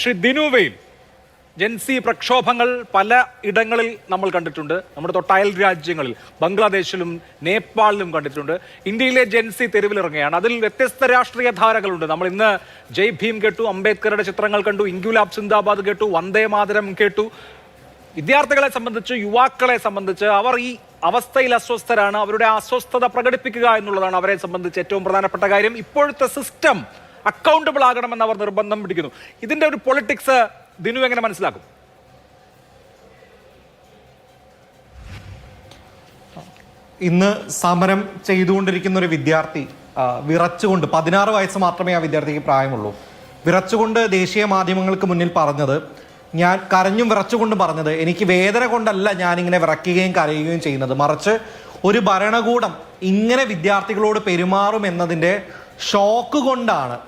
ശ്രീ ദിനുവയിൽ ജൻസി പ്രക്ഷോഭങ്ങൾ പല ഇടങ്ങളിൽ നമ്മൾ കണ്ടിട്ടുണ്ട്. നമ്മുടെ തൊട്ടയൽ രാജ്യങ്ങളിൽ ബംഗ്ലാദേശിലും നേപ്പാളിലും കണ്ടിട്ടുണ്ട്. ഇന്ത്യയിലെ ജൻസി തെരുവിലിറങ്ങുകയാണ്. അതിൽ വ്യത്യസ്ത രാഷ്ട്രീയ ധാരകളുണ്ട്. നമ്മൾ ഇന്ന് ജയ് ഭീം കേട്ടു, അംബേദ്കറുടെ ചിത്രങ്ങൾ കണ്ടു, ഇൻക്വിലാബ് സിന്ദാബാദ് കേട്ടു, വന്ദേ മാതരം കേട്ടു. വിദ്യാർത്ഥികളെ സംബന്ധിച്ച്, യുവാക്കളെ സംബന്ധിച്ച് അവർ ഈ അവസ്ഥയിൽ അസ്വസ്ഥരാണ്. അവരുടെ അസ്വസ്ഥത പ്രകടിപ്പിക്കുക എന്നുള്ളതാണ് അവരെ സംബന്ധിച്ച് ഏറ്റവും പ്രധാനപ്പെട്ട കാര്യം. ഇപ്പോഴത്തെ സിസ്റ്റം അക്കൗണ്ടബിൾ ആകണമെന്ന് അവർ നിർബന്ധം പിടിക്കുന്നു. ഇതിന്റെ ഒരു പൊളിറ്റിക്സ് ദിനു എങ്ങനെ മനസ്സിലാക്കും? ഇന്ന് സമരം ചെയ്തുകൊണ്ടിരിക്കുന്ന ഒരു വിദ്യാർത്ഥി വിറച്ചുകൊണ്ട്, 16 വയസ്സ് മാത്രമേ ആ വിദ്യാർത്ഥിക്ക് പ്രായമുള്ളൂ, വിറച്ചുകൊണ്ട് ദേശീയ മാധ്യമങ്ങൾക്ക് മുന്നിൽ പറഞ്ഞത്, ഞാൻ കരഞ്ഞും വിറച്ചുകൊണ്ടും പറഞ്ഞത്, എനിക്ക് വേദന കൊണ്ടല്ല ഞാനിങ്ങനെ വിറയ്ക്കുകയും കരയുകയും ചെയ്യുന്നത്, മറിച്ച് ഒരു ഭരണകൂടം ഇങ്ങനെ വിദ്യാർത്ഥികളോട് പെരുമാറുമെന്നതിൻ്റെ ഷോക്ക് കൊണ്ടാണ്,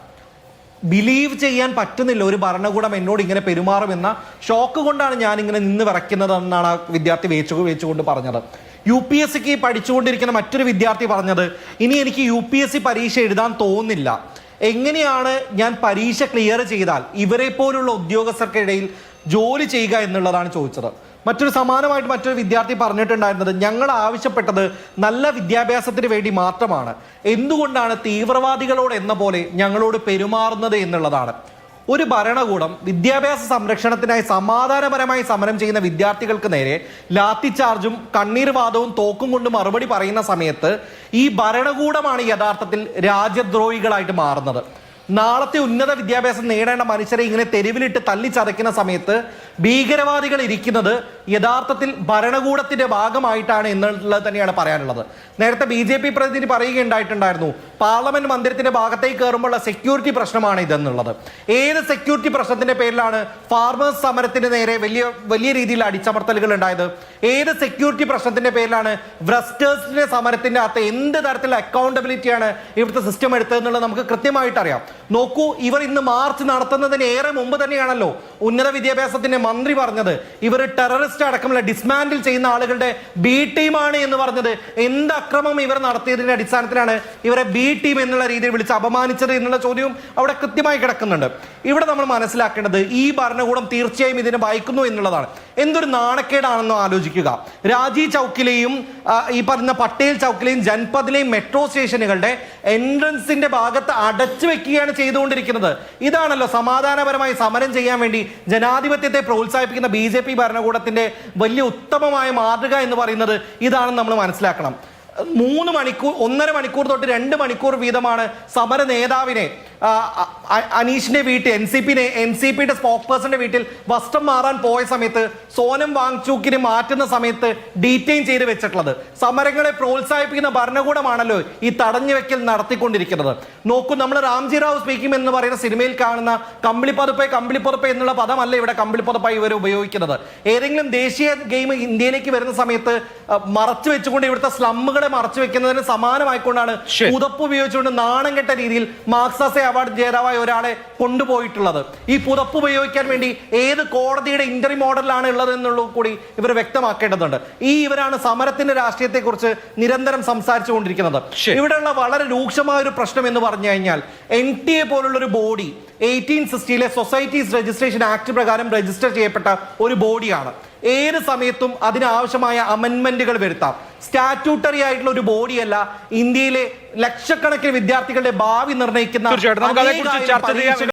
ബിലീവ് ചെയ്യാൻ പറ്റുന്നില്ല ഒരു ഭരണകൂടം എന്നോട് ഇങ്ങനെ പെരുമാറുമെന്ന ഷോക്ക് കൊണ്ടാണ് ഞാനിങ്ങനെ നിന്ന് വിറയ്ക്കുന്നതെന്നാണ് ആ വിദ്യാർത്ഥി വേച്ചുകൊണ്ട് പറഞ്ഞത്. UPSCക്ക് പഠിച്ചുകൊണ്ടിരിക്കുന്ന മറ്റൊരു വിദ്യാർത്ഥി പറഞ്ഞത്, ഇനി എനിക്ക് UPSC പരീക്ഷ എഴുതാൻ തോന്നുന്നില്ല, എങ്ങനെയാണ് ഞാൻ പരീക്ഷ ക്ലിയർ ചെയ്താൽ ഇവരെ പോലുള്ള ഉദ്യോഗസ്ഥർക്കിടയിൽ ജോലി ചെയ്യുക എന്നുള്ളതാണ് ചോദിച്ചത്. സമാനമായിട്ട് മറ്റൊരു വിദ്യാർത്ഥി പറഞ്ഞിട്ടുണ്ടായിരുന്നത്, ഞങ്ങൾ ആവശ്യപ്പെട്ടത് നല്ല വിദ്യാഭ്യാസത്തിന് വേണ്ടി മാത്രമാണ്, എന്തുകൊണ്ടാണ് തീവ്രവാദികളോട് എന്ന പോലെ ഞങ്ങളോട് പെരുമാറുന്നത് എന്നുള്ളതാണ്. ഒരു ഭരണകൂടം വിദ്യാഭ്യാസ സംരക്ഷണത്തിനായി സമാധാനപരമായി സമരം ചെയ്യുന്ന വിദ്യാർത്ഥികൾക്ക് നേരെ ലാത്തിചാർജും കണ്ണീർവാദവും തോക്കും കൊണ്ട് മറുപടി പറയുന്ന സമയത്ത് ഈ ഭരണകൂടമാണ് യഥാർത്ഥത്തിൽ രാജ്യദ്രോഹികളായിട്ട് മാറുന്നത്. നാളത്തെ ഉന്നത വിദ്യാഭ്യാസം നേടേണ്ട മനുഷ്യരെ ഇങ്ങനെ തെരുവിലിട്ട് തല്ലിച്ചതയ്ക്കുന്ന സമയത്ത് ഭീകരവാദികൾ ഇരിക്കുന്നത് യഥാർത്ഥത്തിൽ ഭരണകൂടത്തിന്റെ ഭാഗമായിട്ടാണ് എന്നുള്ളത് തന്നെയാണ് പറയാനുള്ളത്. നേരത്തെ BJP പ്രതിനിധി പറയുകയുണ്ടായിട്ടുണ്ടായിരുന്നു, പാർലമെന്റ് മന്ദിരത്തിന്റെ ഭാഗത്തേക്ക് കയറുമ്പോഴുള്ള സെക്യൂരിറ്റി പ്രശ്നമാണ് ഇതെന്നുള്ളത്. ഏത് സെക്യൂരിറ്റി പ്രശ്നത്തിന്റെ പേരിലാണ് ഫാർമേഴ്സ് സമരത്തിന് നേരെ വലിയ രീതിയിൽ അടിച്ചമർത്തലുകൾ ഉണ്ടായത്? ഏത് സെക്യൂരിറ്റി പ്രശ്നത്തിന്റെ പേരിലാണ് വ്രസ്റ്റേഴ്സിന്റെ സമരത്തിന്റെ അകത്ത് എന്ത് തരത്തിലുള്ള അക്കൗണ്ടബിലിറ്റിയാണ് ഇവിടുത്തെ സിസ്റ്റം എടുത്തതെന്നുള്ളത് നമുക്ക് കൃത്യമായിട്ട് അറിയാം. നോക്കൂ, ഇവർ ഇന്ന് മാർച്ച് നടത്തുന്നതിന് ഏറെ മുമ്പ് തന്നെയാണല്ലോ ഉന്നത വിദ്യാഭ്യാസത്തിന്റെ മന്ത്രി പറഞ്ഞത്, ഇവർ ടെററിസ്റ്റ് അടക്കമുള്ള ഡിസ്മാൻഡിൽ ചെയ്യുന്ന ആളുകളുടെ B ടീമാണ് എന്ന് പറഞ്ഞത്. എന്ത് അക്രമം ഇവർ നടത്തിയതിന്റെ അടിസ്ഥാനത്തിലാണ് ഇവരെ B ടീം എന്നുള്ള രീതിയിൽ വിളിച്ച് അപമാനിച്ചത് എന്നുള്ള ചോദ്യവും അവിടെ കൃത്യമായി കിടക്കുന്നുണ്ട്. ഇവിടെ നമ്മൾ മനസ്സിലാക്കേണ്ടത്, ഈ ഭരണകൂടം തീർച്ചയായും ഇതിനെ ഭയക്കുന്നു എന്നുള്ളതാണ്. എന്തൊരു നാണക്കേടാണെന്നോ ആലോചിക്കുക. രാജി ചൗക്കിലെയും ഈ പറഞ്ഞ പട്ടേൽ ചൗക്കിലെയും ജൻപദിലെയും മെട്രോ സ്റ്റേഷനുകളുടെ എൻട്രൻസിന്റെ ഭാഗത്ത് അടച്ചു വെക്കുകയാണ് ചെയ്തുകൊണ്ടിരിക്കുന്നത്. ഇതാണല്ലോ സമാധാനപരമായി സമരം ചെയ്യാൻ വേണ്ടി ജനാധിപത്യത്തെ പ്രോത്സാഹിപ്പിക്കുന്ന BJP ഭരണകൂടത്തിന്റെ വലിയ ഉത്തമമായ മാതൃക എന്ന് പറയുന്നത് ഇതാണെന്ന് നമ്മൾ മനസ്സിലാക്കണം. 3 മണിക്കൂർ, 1.5 മണിക്കൂർ തൊട്ട് 2 മണിക്കൂർ വീതമാണ് സമര നേതാവിനെ അനീഷിന്റെ വീട്ടിൽ NCPയുടെ സ്പോക്ക് പേഴ്സന്റെ വീട്ടിൽ വസ്ത്രം മാറാൻ പോയ സമയത്ത് സോനം വാങ്ചൂക്കിനെ മാറ്റുന്ന സമയത്ത് ഡീറ്റെയിൻ ചെയ്ത് വെച്ചിട്ടുള്ളത്. സമരങ്ങളെ പ്രോത്സാഹിപ്പിക്കുന്ന ഭരണകൂടമാണല്ലോ ഈ തടഞ്ഞു വെക്കൽ നടത്തിക്കൊണ്ടിരിക്കുന്നത്. നോക്കൂ, നമ്മൾ രാംജി റാവു സ്പീക്കിംഗ് എന്ന് പറയുന്ന സിനിമയിൽ കാണുന്ന കമ്പിളിപ്പുതപ്പ് എന്നുള്ള പദമല്ല ഇവിടെ കമ്പിളിപ്പുതപ്പായി ഇവർ ഉപയോഗിക്കുന്നത്. ഏതെങ്കിലും ദേശീയ ഗെയിം ഇന്ത്യയിലേക്ക് വരുന്ന സമയത്ത് മറച്ചു വെച്ചുകൊണ്ട് ഇവിടുത്തെ സ്ലമ്മുകളെ മറച്ചു വെക്കുന്നതിന് സമാനമായിക്കൊണ്ടാണ് പുതപ്പ് ഉപയോഗിച്ചുകൊണ്ട് നാണം കെട്ട രീതിയിൽ മാർക്സാസെ അവാർഡ് ജേതാവായ ഒരാളെ കൊണ്ടുപോയിട്ടുള്ളത്. ഈ പുതപ്പ് ഉപയോഗിക്കാൻ വേണ്ടി ഏത് കോടതിയുടെ ഇന്ററി മോഡലാണ് ഉള്ളത് എന്നുള്ളത് കൂടി ഇവർ വ്യക്തമാക്കേണ്ടതുണ്ട്. ഇവരാണ് സമരത്തിന്റെ രാഷ്ട്രീയത്തെ കുറിച്ച് നിരന്തരം സംസാരിച്ചു കൊണ്ടിരിക്കുന്നത്. ഇവിടെയുള്ള വളരെ രൂക്ഷമായ ഒരു പ്രശ്നം എന്ന് പറഞ്ഞു കഴിഞ്ഞാൽ, NTA പോലുള്ള ഒരു ബോഡി 1860 സൊസൈറ്റീസ് രജിസ്ട്രേഷൻ ആക്ട് പ്രകാരം രജിസ്റ്റർ ചെയ്യപ്പെട്ട ഒരു ബോഡിയാണ്. ഏത് സമയത്തും അതിനാവശ്യമായ അമെൻമെന്റുകൾ വരുത്താം. സ്റ്റാറ്റ്യൂട്ടറി ആയിട്ടുള്ള ഒരു ബോഡിയല്ല ഇന്ത്യയിലെ ലക്ഷക്കണക്കിന് വിദ്യാർത്ഥികളുടെ ഭാവി നിർണ്ണയിക്കുന്ന